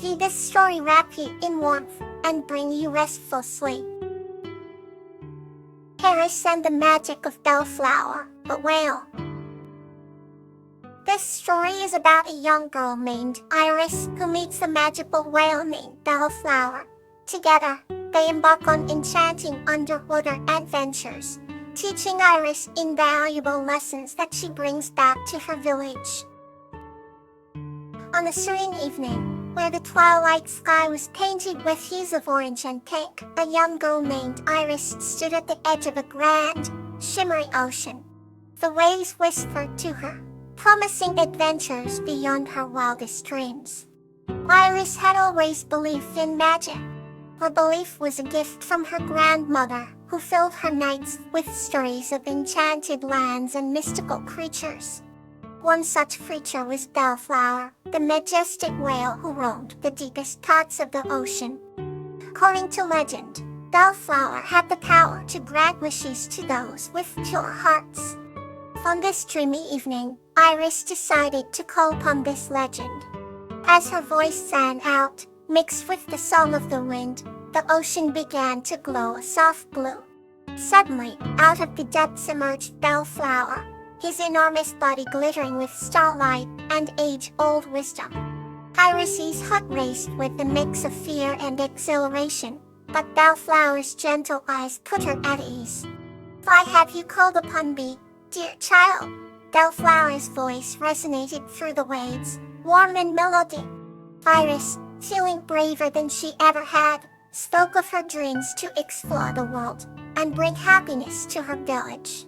Let this story wrap you in warmth and bring you restful sleep. Iris and the Magic of Bellflower, the Whale. This story is about a young girl named Iris who meets a magical whale named Bellflower. Together, they embark on enchanting underwater adventures, teaching Iris invaluable lessons that she brings back to her village. On a serene evening, where the twilight sky was painted with hues of orange and pink, a young girl named Iris stood at the edge of a grand, shimmering ocean. The waves whispered to her, promising adventures beyond her wildest dreams. Iris had always believed in magic. Her belief was a gift from her grandmother, who filled her nights with stories of enchanted lands and mystical creatures. One such creature was Bellflower, the majestic whale who roamed the deepest parts of the ocean. According to legend, Bellflower had the power to grant wishes to those with pure hearts. On this dreamy evening, Iris decided to call upon this legend. As her voice sang out, mixed with the song of the wind, the ocean began to glow a soft blue. Suddenly, out of the depths emerged Bellflower, his enormous body glittering with starlight and age-old wisdom. Iris's heart raced with a mix of fear and exhilaration, but Bellflower's gentle eyes put her at ease. "Why have you called upon me, dear child?" Bellflower's voice resonated through the waves, warm and melodic. Iris, feeling braver than she ever had, spoke of her dreams to explore the world and bring happiness to her village.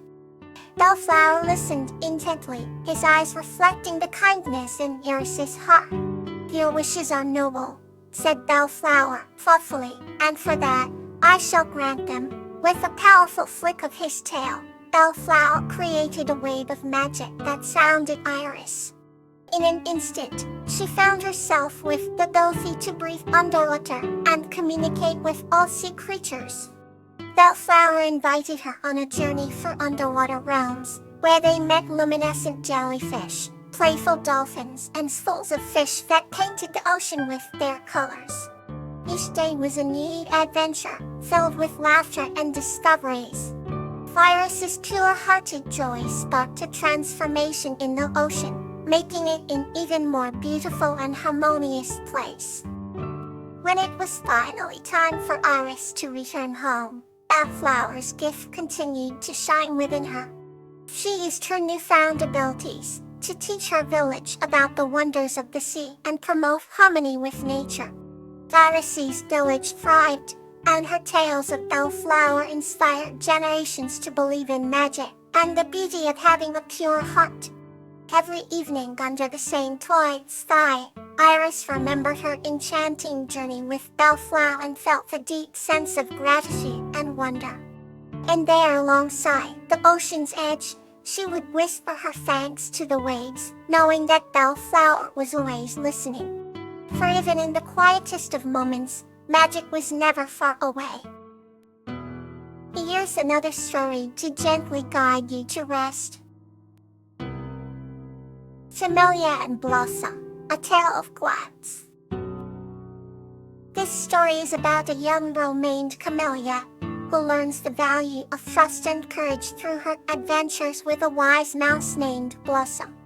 Bellflower listened intently, his eyes reflecting the kindness in Iris's heart. "Your wishes are noble," said Bellflower thoughtfully, "and for that, I shall grant them." With a powerful flick of his tail, Bellflower created a wave of magic that surrounded Iris. In an instant, she found herself with the ability to breathe underwater and communicate with all sea creatures. Bellflower invited her on a journey through underwater realms, where they met luminescent jellyfish, playful dolphins, and schools of fish that painted the ocean with their colors. Each day was a new adventure, filled with laughter and discoveries. Iris's pure-hearted joy sparked a transformation in the ocean, making it an even more beautiful and harmonious place. When it was finally time for Iris to return home, Bellflower's gift continued to shine within her. She used her newfound abilities to teach her village about the wonders of the sea and promote harmony with nature. Iris's village thrived, and her tales of Bellflower inspired generations to believe in magic and the beauty of having a pure heart. Every evening under the same twilight sky, Iris remembered her enchanting journey with Bellflower and felt a deep sense of gratitude and wonder. And there alongside the ocean's edge, she would whisper her thanks to the waves, knowing that Bellflower was always listening. For even in the quietest of moments, magic was never far away. Here's another story to gently guide you to rest. Camellia and Blossom, a tale of glads. This story is about a young girl named Camellia, who learns the value of trust and courage through her adventures with a wise mouse named Blossom.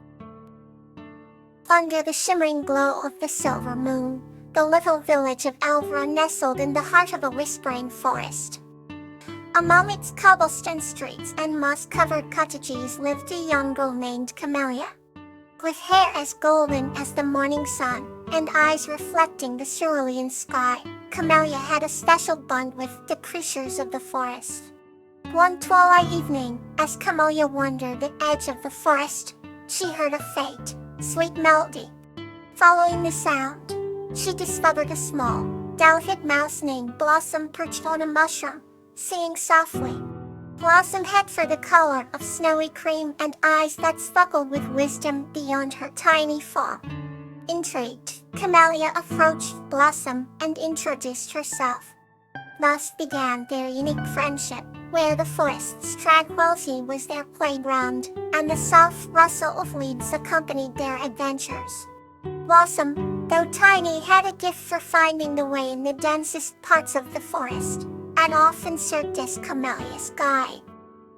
Under the shimmering glow of the silver moon, the little village of Alvra nestled in the heart of a whispering forest. Among its cobblestone streets and moss-covered cottages lived a young girl named Camellia. With hair as golden as the morning sun, and eyes reflecting the cerulean sky, Camellia had a special bond with the creatures of the forest. One twilight evening, as Camellia wandered the edge of the forest, she heard a faint, sweet melody. Following the sound, she discovered a small, delicate mouse named Blossom perched on a mushroom, singing softly. Blossom had fur the color of snowy cream and eyes that sparkled with wisdom beyond her tiny form. Intrigued, Camellia approached Blossom and introduced herself. Thus began their unique friendship, where the forest's tranquility was their playground, and the soft rustle of leaves accompanied their adventures. Blossom, Though Tiny had a gift for finding the way in the densest parts of the forest, and often served as Camellia's guide.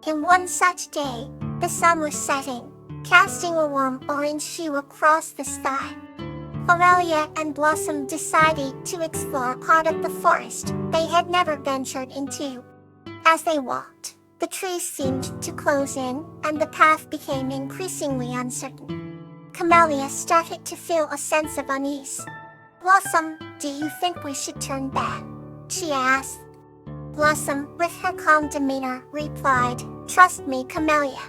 In one such day, the sun was setting, casting a warm orange hue across the sky. Camellia and Blossom decided to explore a part of the forest they had never ventured into. As they walked, the trees seemed to close in, and the path became increasingly uncertain. Camellia started to feel a sense of unease. "Blossom, do you think we should turn back?" she asked. Blossom, with her calm demeanor, replied, "Trust me, Camellia."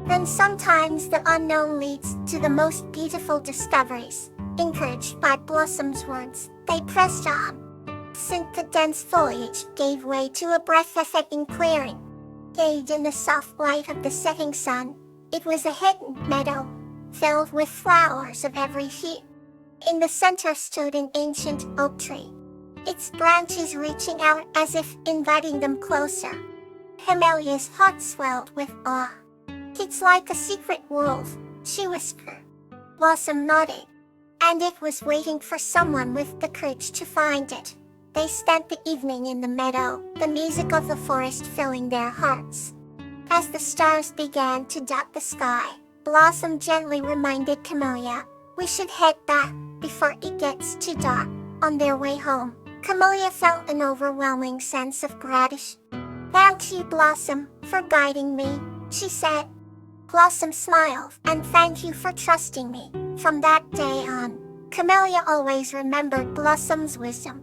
Then sometimes the unknown leads to the most beautiful discoveries. Encouraged by Blossom's words, they pressed on. Soon the dense foliage gave way to a breathtaking clearing. Bathed in the soft light of the setting sun, it was a hidden meadow, filled with flowers of every hue. In the center stood an ancient oak tree, its branches reaching out as if inviting them closer. Camelia's heart swelled with awe. "It's like a secret world," she whispered. Blossom nodded, and it was waiting for someone with the courage to find it. They spent the evening in the meadow, the music of the forest filling their hearts. As the stars began to dot the sky, Blossom gently reminded Camellia, "We should head back before it gets too dark." On their way home, Camellia felt an overwhelming sense of gratitude. "Thank you, Blossom, for guiding me," she said. Blossom smiled, "And thank you for trusting me." From that day on, Camellia always remembered Blossom's wisdom.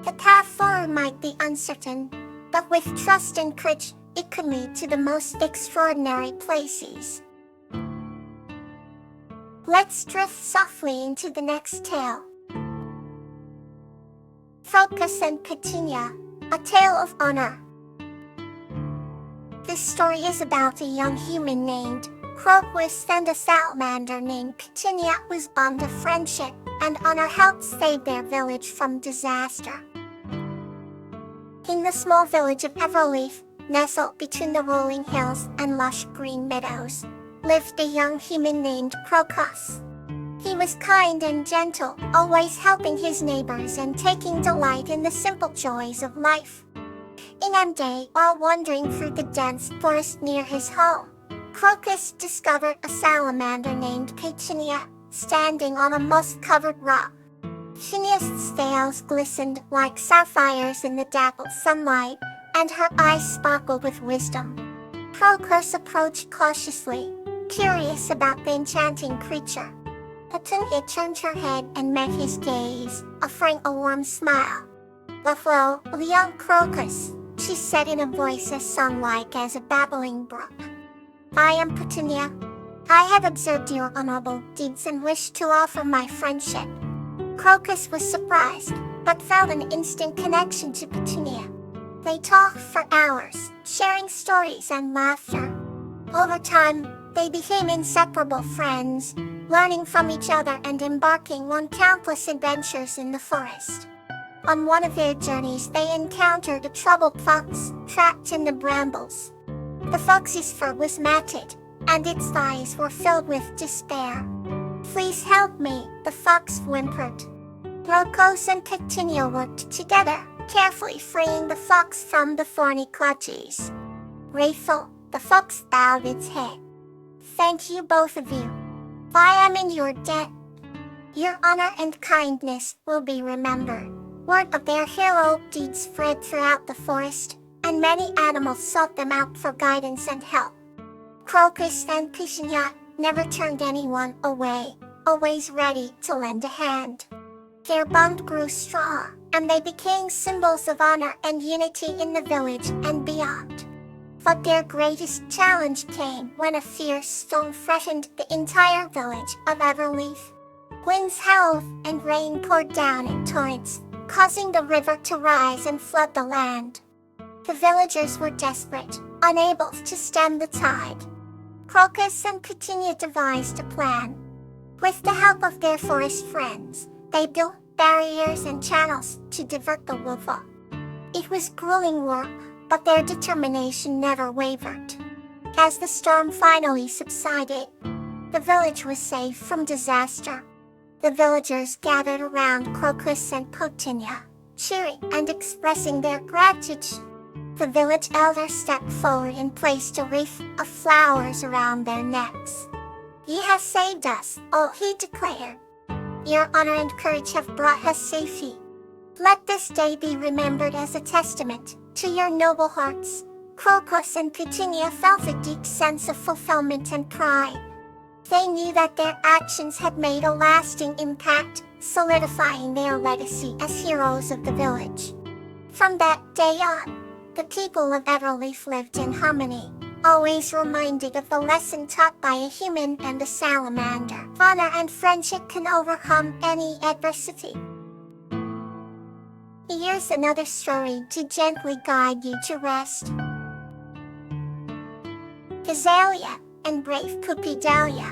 The path forward might be uncertain, but with trust and courage, it could lead to the most extraordinary places. Let's drift softly into the next tale. Crocus and Petunia, a tale of honor. This story is about a young human named Crocus and a salamander named Petunia whose bond of friendship and honor helped save their village from disaster. In the small village of Everleaf, nestled between the rolling hills and lush green meadows, lived a young human named Crocus. He was kind and gentle, always helping his neighbors and taking delight in the simple joys of life. In one day, while wandering through the dense forest near his home, Crocus discovered a salamander named Petunia, standing on a moss-covered rock. Petunia's scales glistened like sapphires in the dappled sunlight, and her eyes sparkled with wisdom. Crocus approached cautiously, curious about the enchanting creature. Petunia turned her head and met his gaze, offering a warm smile. "Hello, young Crocus," she said in a voice as song-like as a babbling brook. "I am Petunia. I have observed your honorable deeds and wish to offer my friendship." Crocus was surprised, but felt an instant connection to Petunia. They talked for hours, sharing stories and laughter. Over time, they became inseparable friends, learning from each other and embarking on countless adventures in the forest. On one of their journeys, they encountered a troubled fox trapped in the brambles. The fox's fur was matted, and its eyes were filled with despair. "Please help me," the fox whimpered. Crocus and Petunia worked together, carefully freeing the fox from the thorny clutches. Grateful, the fox bowed its head. "Thank you, both of you. I am in your debt. Your honor and kindness will be remembered." Word of their hero deeds spread throughout the forest, and many animals sought them out for guidance and help. Crocus and Petunia never turned anyone away, always ready to lend a hand. Their bond grew strong, and they became symbols of honor and unity in the village and beyond. But their greatest challenge came when a fierce storm threatened the entire village of Everleaf. Winds howled and rain poured down in torrents, causing the river to rise and flood the land. The villagers were desperate, unable to stem the tide. Crocus and Petunia devised a plan. With the help of their forest friends, they built barriers and channels to divert the river. It was grueling work, but their determination never wavered. As the storm finally subsided, the village was safe from disaster. The villagers gathered around Crocus and Petunia, cheering and expressing their gratitude. The village elder stepped forward and placed a wreath of flowers around their necks. "Ye have saved us," he declared. "Your honor and courage have brought us safety. Let this day be remembered as a testament to your noble hearts." Crocus and Petunia felt a deep sense of fulfillment and pride. They knew that their actions had made a lasting impact, solidifying their legacy as heroes of the village. From that day on, the people of Everleaf lived in harmony, always reminded of the lesson taught by a human and a salamander. Honor and friendship can overcome any adversity. Here's another story to gently guide you to rest. Azalea and Brave Puppy Dahlia.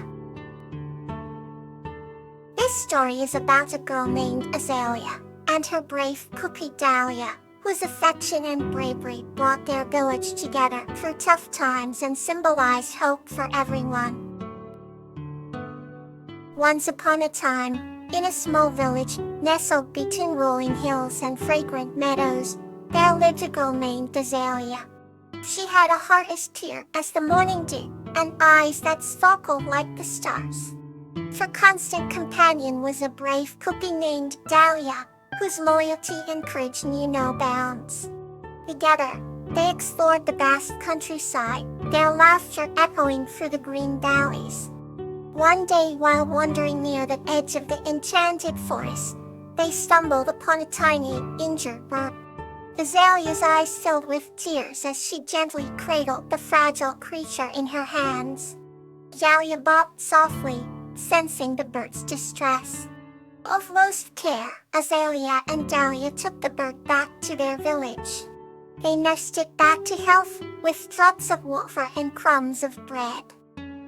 This story is about a girl named Azalea and her brave puppy Dahlia, whose affection and bravery brought their village together through tough times and symbolized hope for everyone. Once upon a time, in a small village nestled between rolling hills and fragrant meadows, there lived a girl named Azalea. She had a heart as pure as the morning dew, and eyes that sparkled like the stars. Her constant companion was a brave puppy named Dahlia, whose loyalty and courage knew no bounds. Together, they explored the vast countryside, their laughter echoing through the green valleys. One day, while wandering near the edge of the enchanted forest, they stumbled upon a tiny, injured bird. Azalea's eyes filled with tears as she gently cradled the fragile creature in her hands. Dahlia bobbed softly, sensing the bird's distress. Of most care, Azalea and Dahlia took the bird back to their village. They nursed it back to health with drops of water and crumbs of bread.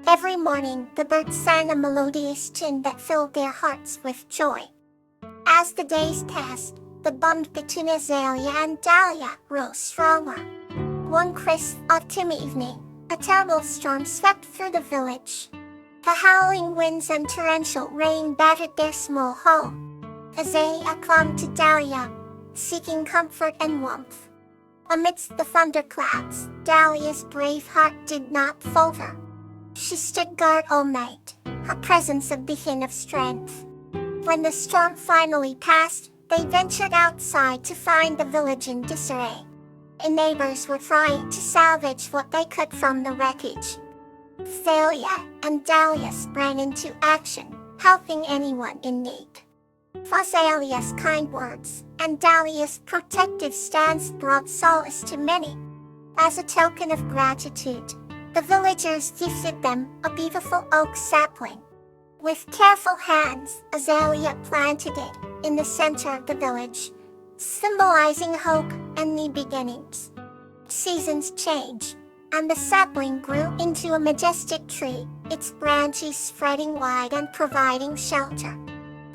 Every morning, the bird sang a melodious tune that filled their hearts with joy. As the days passed, the bond between Azalea and Dahlia grew stronger. One crisp autumn evening, a terrible storm swept through the village. The howling winds and torrential rain battered their small home. Azalea clung to Dahlia, seeking comfort and warmth. Amidst the thunderclouds, Dahlia's brave heart did not falter. She stood guard all night, her presence a beacon of strength. When the storm finally passed, they ventured outside to find the village in disarray. The neighbors were trying to salvage what they could from the wreckage. Azalea and Dahlia sprang into action, helping anyone in need. Azalea's kind words and Dahlia's protective stance brought solace to many. As a token of gratitude, the villagers gifted them a beautiful oak sapling. With careful hands, Azalea planted it in the center of the village, symbolizing hope and new beginnings. Seasons changed, and the sapling grew into a majestic tree, its branches spreading wide and providing shelter.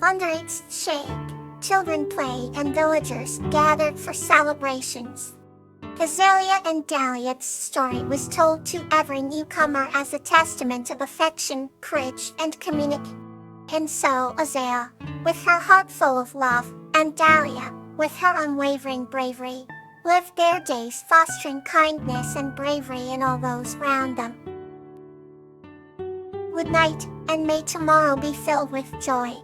Under its shade, children played and villagers gathered for celebrations. Azalea and Dahlia's story was told to every newcomer as a testament of affection, courage, and community. And so Azalea, with her heart full of love, and Dahlia, with her unwavering bravery, lived their days fostering kindness and bravery in all those around them. Good night, and may tomorrow be filled with joy.